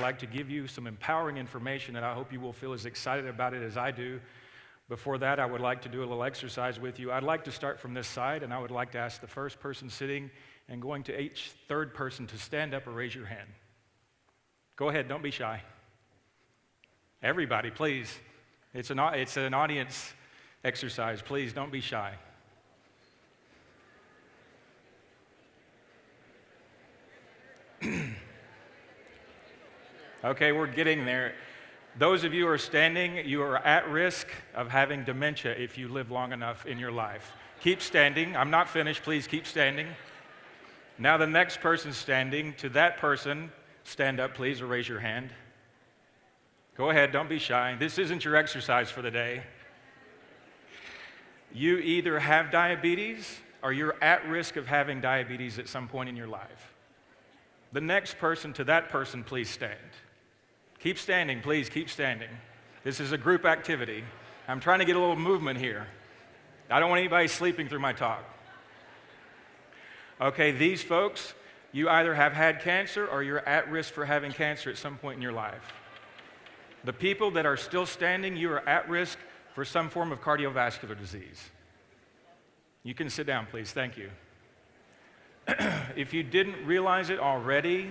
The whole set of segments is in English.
like to give you some empowering information, and I hope you will feel as excited about it as I do. Before that, I would like to do a little exercise with you. I'd like to start from this side, and I would like to ask the first person sitting and going to each third person to stand up or raise your hand. Go ahead, don't be shy. Everybody, please. It's an audience exercise. Please don't be shy. Okay, we're getting there. Those of you who are standing, you are at risk of having dementia if you live long enough in your life. Keep standing. I'm not finished. Please keep standing. Now the next person standing, to that person, stand up, please, or raise your hand. Go ahead, don't be shy. This isn't your exercise for the day. You either have diabetes or you're at risk of having diabetes at some point in your life. The next person, to that person, please stand. Keep standing, please, keep standing. This is a group activity. I'm trying to get a little movement here. I don't want anybody sleeping through my talk. Okay, these folks, you either have had cancer or you're at risk for having cancer at some point in your life. The people that are still standing, you are at risk for some form of cardiovascular disease. You can sit down, please. Thank you. If you didn't realize it already,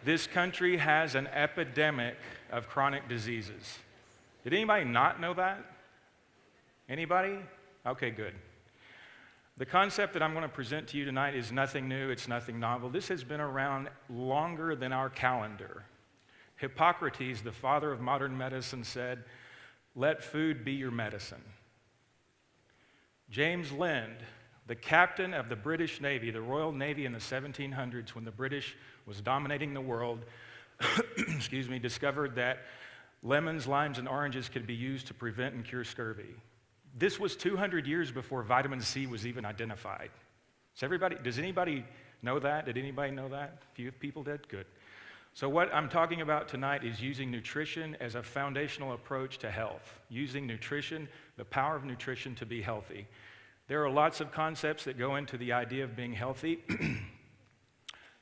this country has an epidemic of chronic diseases. Did anybody not know that? Anybody? Okay, good. The concept that I'm going to present to you tonight is nothing new, it's nothing novel. This has been around longer than our calendar. Hippocrates, the father of modern medicine, said, "Let food be your medicine." James Lind, the captain of the British Navy, the Royal Navy in the 1700s, when the British was dominating the world, discovered that lemons, limes, and oranges could be used to prevent and cure scurvy. This was 200 years before vitamin C was even identified. Does anybody know that? Did anybody know that? A few people did? Good. So what I'm talking about tonight is using nutrition as a foundational approach to health. Using nutrition, the power of nutrition to be healthy. There are lots of concepts that go into the idea of being healthy.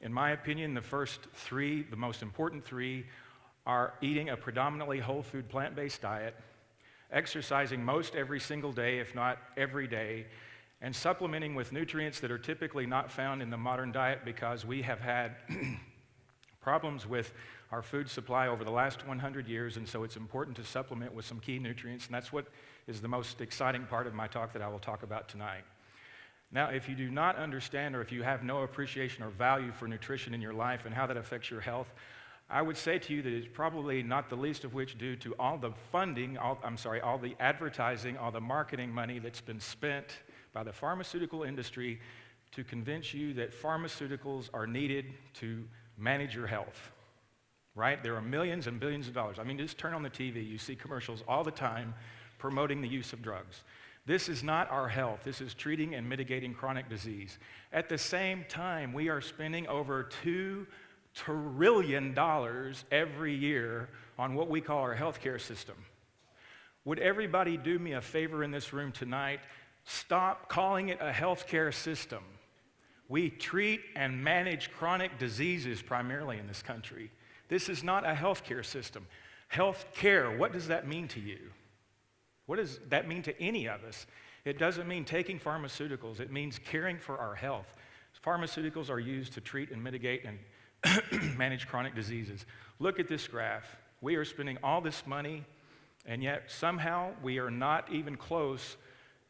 In my opinion, the first three, the most important three, are eating a predominantly whole food plant-based diet, exercising most every single day, if not every day, and supplementing with nutrients that are typically not found in the modern diet because we have had problems with our food supply over the last 100 years, and so it's important to supplement with some key nutrients, and that's what is the most exciting part of my talk that I will talk about tonight. Now, if you do not understand or if you have no appreciation or value for nutrition in your life and how that affects your health, I would say to you that it's probably not the least of which due to all the funding, all the advertising, all the marketing money that's been spent by the pharmaceutical industry to convince you that pharmaceuticals are needed to manage your health, right? There are millions and billions of dollars. I mean, just turn on the TV. You see commercials all the time promoting the use of drugs. This is not our health. This is treating and mitigating chronic disease. At the same time, we are spending over $2 trillion every year on what we call our healthcare system. Would everybody do me a favor in this room tonight? Stop calling it a healthcare system. We treat and manage chronic diseases primarily in this country. This is not a healthcare system. Healthcare, what does that mean to you? What does that mean to any of us? It doesn't mean taking pharmaceuticals. It means caring for our health. Pharmaceuticals are used to treat and mitigate and manage chronic diseases. Look at this graph. We are spending all this money, and yet somehow we are not even close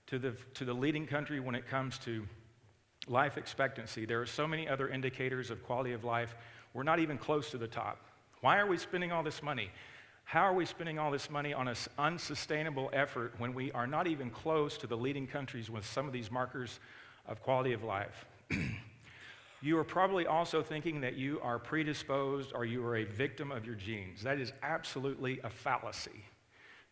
to the leading country when it comes to life expectancy. There are so many other indicators of quality of life. We're not even close to the top. Why are we spending all this money? How are we spending all this money on an unsustainable effort when we are not even close to the leading countries with some of these markers of quality of life? You are probably also thinking that you are predisposed or you are a victim of your genes. That is absolutely a fallacy.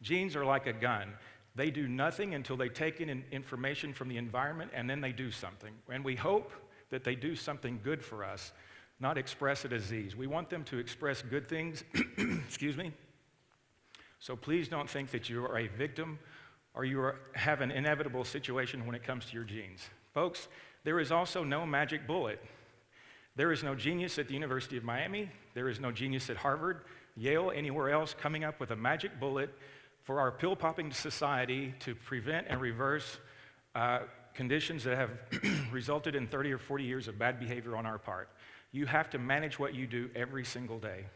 Genes are like a gun. They do nothing until they take in information from the environment and then they do something. And we hope that they do something good for us, not express a disease. We want them to express good things, excuse me. So please don't think that you are a victim or you have an inevitable situation when it comes to your genes. Folks, there is also no magic bullet. There is no genius at the University of Miami. There is no genius at Harvard, Yale, anywhere else coming up with a magic bullet for our pill-popping society to prevent and reverse conditions that have resulted in 30 or 40 years of bad behavior on our part. You have to manage what you do every single day.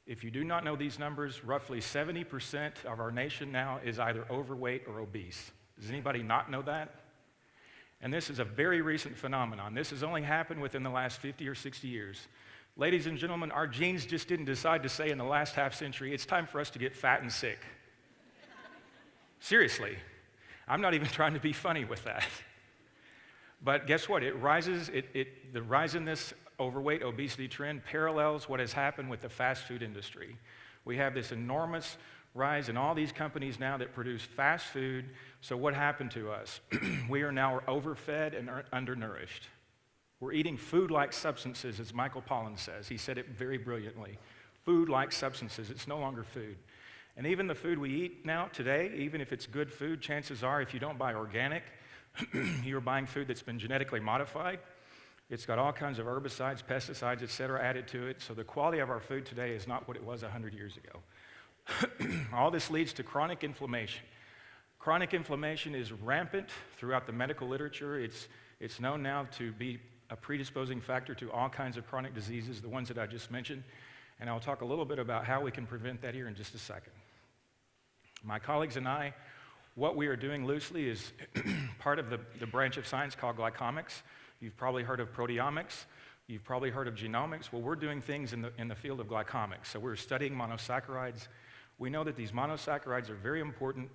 If you do not know these numbers, roughly 70% of our nation now is either overweight or obese. Does anybody not know that? And this is a very recent phenomenon. This has only happened within the last 50 or 60 years. Ladies and gentlemen, our genes just didn't decide to say in the last half century, it's time for us to get fat and sick. Seriously. I'm not even trying to be funny with that. But guess what? The rise in this overweight obesity trend parallels what has happened with the fast food industry. We have this enormous rise in all these companies now that produce fast food. So what happened to us? We are now overfed and undernourished. We're eating food-like substances, as Michael Pollan says. He said it very brilliantly. Food-like substances. It's no longer food. And even the food we eat now, today, even if it's good food, chances are if you don't buy organic, you're buying food that's been genetically modified. It's got all kinds of herbicides, pesticides, et cetera, added to it. So the quality of our food today is not what it was 100 years ago. All this leads to chronic inflammation. Chronic inflammation is rampant throughout the medical literature. It's known now to be a predisposing factor to all kinds of chronic diseases, the ones that I just mentioned. And I'll talk a little bit about how we can prevent that here in just a second. My colleagues and I, what we are doing loosely is part of the branch of science called glycomics. You've probably heard of proteomics. You've probably heard of genomics. Well, we're doing things in the field of glycomics. So we're studying monosaccharides. We know that these monosaccharides are very important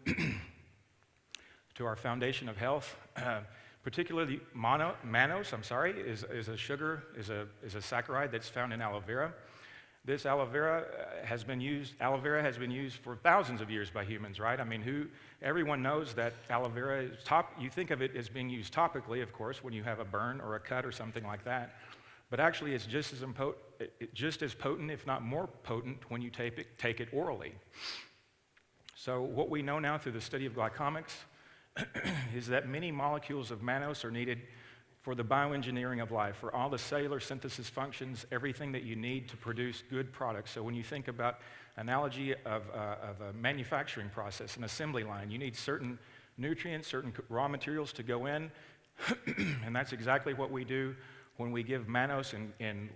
to our foundation of health. Particularly mannose, is a sugar, is a saccharide that's found in aloe vera. This aloe vera has been used for thousands of years by humans, right? I mean, everyone knows that aloe vera is you think of it as being used topically, of course, when you have a burn or a cut or something like that. But actually, it's just as potent, if not more potent, when you take it orally. So what we know now through the study of glycomics is that many molecules of mannose are needed for the bioengineering of life, for all the cellular synthesis functions, everything that you need to produce good products. So when you think about analogy of a manufacturing process, an assembly line, you need certain nutrients, certain raw materials to go in, and that's exactly what we do when we give mannose in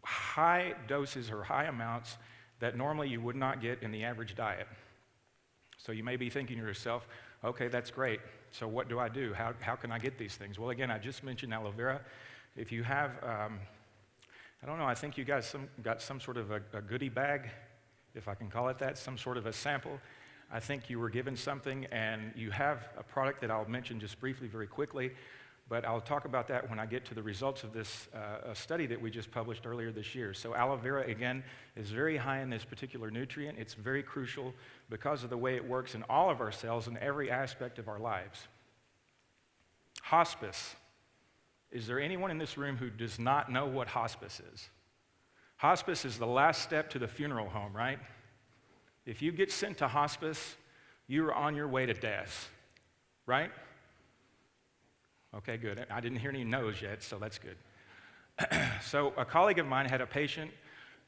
high doses or high amounts that normally you would not get in the average diet. So you may be thinking to yourself, okay, that's great. So what do I do? How can I get these things? Well, again, I just mentioned aloe vera. If you have, I don't know, I think you guys got some sort of a goodie bag, if I can call it that, some sort of a sample. I think you were given something, and you have a product that I'll mention just briefly, very quickly, but I'll talk about that when I get to the results of this study that we just published earlier this year. So aloe vera, again, is very high in this particular nutrient. It's very crucial because of the way it works in all of our cells in every aspect of our lives. Hospice. Is there anyone in this room who does not know what hospice is? Hospice is the last step to the funeral home, right? If you get sent to hospice, you're on your way to death, right? Okay, good. I didn't hear any no's yet, so that's good. So a colleague of mine had a patient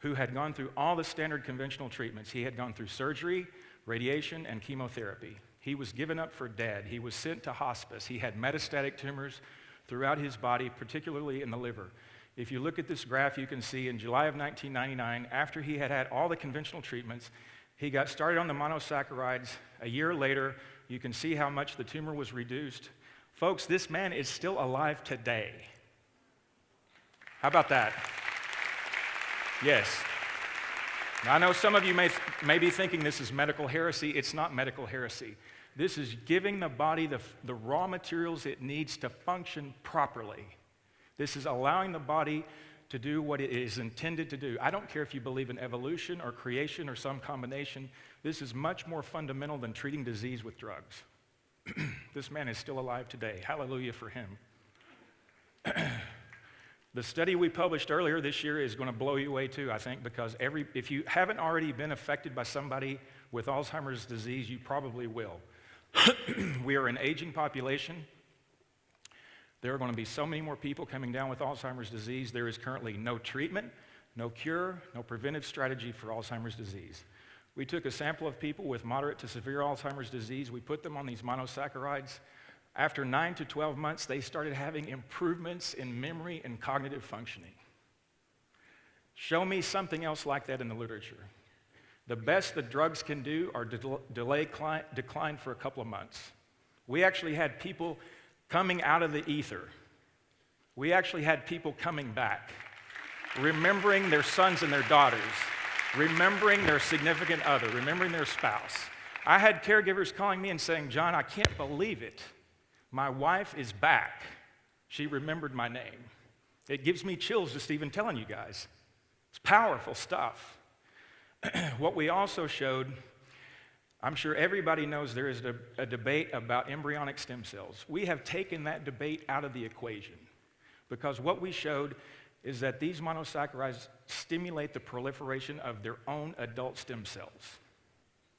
who had gone through all the standard conventional treatments. He had gone through surgery, radiation, and chemotherapy. He was given up for dead. He was sent to hospice. He had metastatic tumors throughout his body, particularly in the liver. If you look at this graph, you can see in July of 1999, after he had all the conventional treatments, he got started on the monosaccharides. A year later, you can see how much the tumor was reduced. Folks, this man is still alive today. How about that? Yes. Now, I know some of you may be thinking this is medical heresy. It's not medical heresy. This is giving the body the raw materials it needs to function properly. This is allowing the body to do what it is intended to do. I don't care if you believe in evolution or creation or some combination. This is much more fundamental than treating disease with drugs. This man is still alive today. Hallelujah for him. The study we published earlier this year is going to blow you away too, I think, because if you haven't already been affected by somebody with Alzheimer's disease, you probably will. We are an aging population. There are going to be so many more people coming down with Alzheimer's disease. There is currently no treatment, no cure, no preventive strategy for Alzheimer's disease. We took a sample of people with moderate to severe Alzheimer's disease. We put them on these monosaccharides. After 9 to 12 months, they started having improvements in memory and cognitive functioning. Show me something else like that in the literature. The best the drugs can do are delay decline for a couple of months. We actually had people coming out of the ether. We actually had people coming back, remembering their sons and their daughters, remembering their significant other, remembering their spouse. I had caregivers calling me and saying, John, I can't believe it. My wife is back. She remembered my name. It gives me chills just even telling you guys. It's powerful stuff. What we also showed, I'm sure everybody knows there is a debate about embryonic stem cells. We have taken that debate out of the equation because what we showed is that these monosaccharides stimulate the proliferation of their own adult stem cells.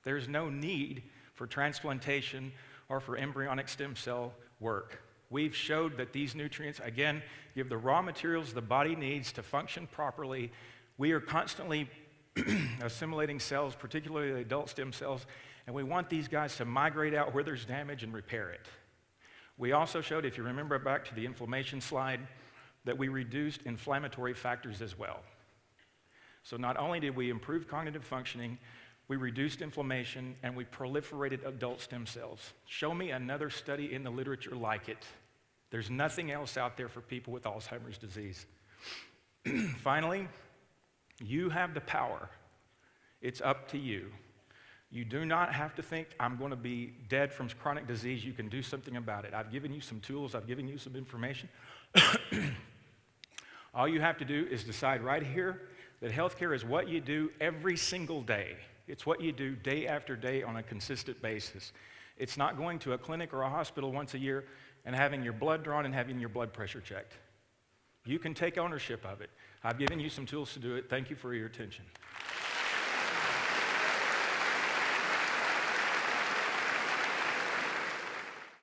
There's no need for transplantation or for embryonic stem cell work. We've showed that these nutrients, again, give the raw materials the body needs to function properly. We are constantly assimilating cells, particularly the adult stem cells, and we want these guys to migrate out where there's damage and repair it. We also showed, if you remember back to the inflammation slide, that we reduced inflammatory factors as well. So not only did we improve cognitive functioning, we reduced inflammation, and we proliferated adult stem cells. Show me another study in the literature like it. There's nothing else out there for people with Alzheimer's disease. Finally, you have the power. It's up to you. You do not have to think, I'm going to be dead from chronic disease. You can do something about it. I've given you some tools. I've given you some information. All you have to do is decide right here that healthcare is what you do every single day. It's what you do day after day on a consistent basis. It's not going to a clinic or a hospital once a year and having your blood drawn and having your blood pressure checked. You can take ownership of it. I've given you some tools to do it. Thank you for your attention.